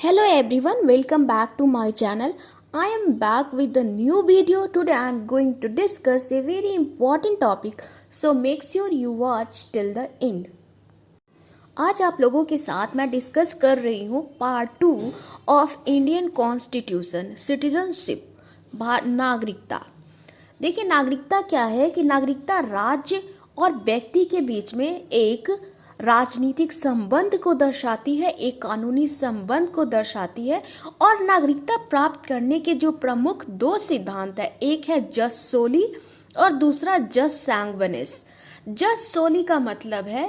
Hello everyone, welcome back to my channel. I am back with a new video. Today I am going to discuss a very important topic. So make sure you watch till the end. आज आप लोगों के साथ मैं discuss कर रही हूँ part 2 of Indian constitution citizenship नागरिकता। देखिए नागरिकता क्या है कि नागरिकता राज्य और व्यक्ति के बीच में एक राजनीतिक संबंध को दर्शाती है, एक कानूनी संबंध को दर्शाती है। और नागरिकता प्राप्त करने के जो प्रमुख दो सिद्धांत है, एक है जस सोली और दूसरा जस सैंगविनिस। जस सोली का मतलब है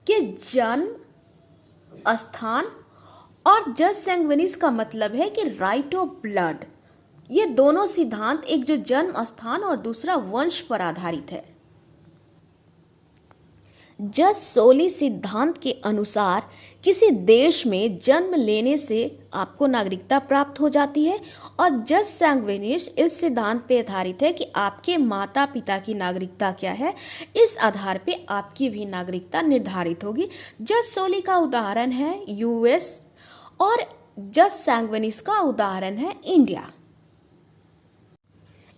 कि जन्म स्थान और जस सैंगविनिस का मतलब है कि राइट ऑफ ब्लड। ये दोनों सिद्धांत, एक जो जन्म स्थान और दूसरा वंश पर आधारित है। जस सोली सिद्धांत के अनुसार किसी देश में जन्म लेने से आपको नागरिकता प्राप्त हो जाती है, और जस सैंगविनिस इस सिद्धांत पे आधारित है कि आपके माता पिता की नागरिकता क्या है, इस आधार पे आपकी भी नागरिकता निर्धारित होगी। जस सोली का उदाहरण है यूएस और जस सैंगविनिस का उदाहरण है इंडिया।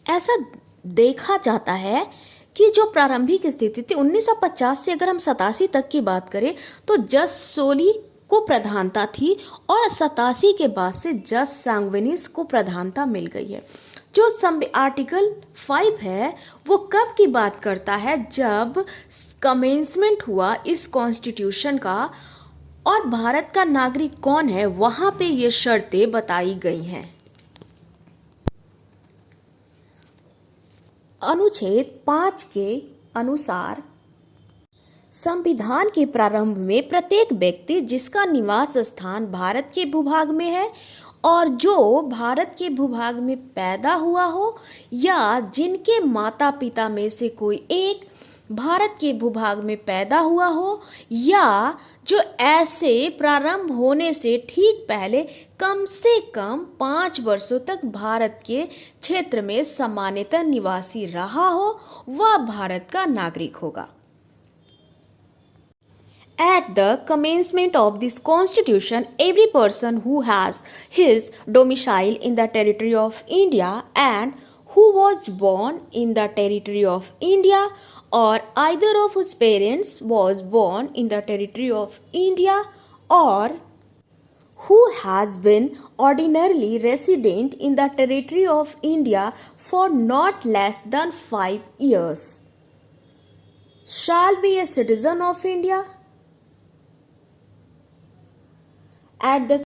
ऐसा देखा जाता है कि जो प्रारंभिक स्थिति थी 1950 से अगर हम 87 तक की बात करें तो जस सोली को प्रधानता थी, और 87 के बाद से जस सैंगविनिस को प्रधानता मिल गई है। जो आर्टिकल 5 है वो कब की बात करता है, जब कमेंसमेंट हुआ इस कॉन्स्टिट्यूशन का, और भारत का नागरिक कौन है वहां पे ये शर्तें बताई गई हैं। अनुच्छेद 5 के अनुसार संविधान के प्रारंभ में प्रत्येक व्यक्ति जिसका निवास स्थान भारत के भूभाग में है और जो भारत के भूभाग में पैदा हुआ हो, या जिनके माता पिता में से कोई एक भारत के भूभाग में पैदा हुआ हो, या जो ऐसे प्रारंभ होने से ठीक पहले कम से कम 5 वर्षों तक भारत के क्षेत्र में सामान्यतः निवासी रहा हो, वह भारत का नागरिक होगा। At the commencement of this constitution, every person who has his domicile in the territory of India and who was born in the territory of India, or either of his parents was born in the territory of India, or who has been ordinarily resident in the territory of India for not less than 5 years, shall be a citizen of India. At the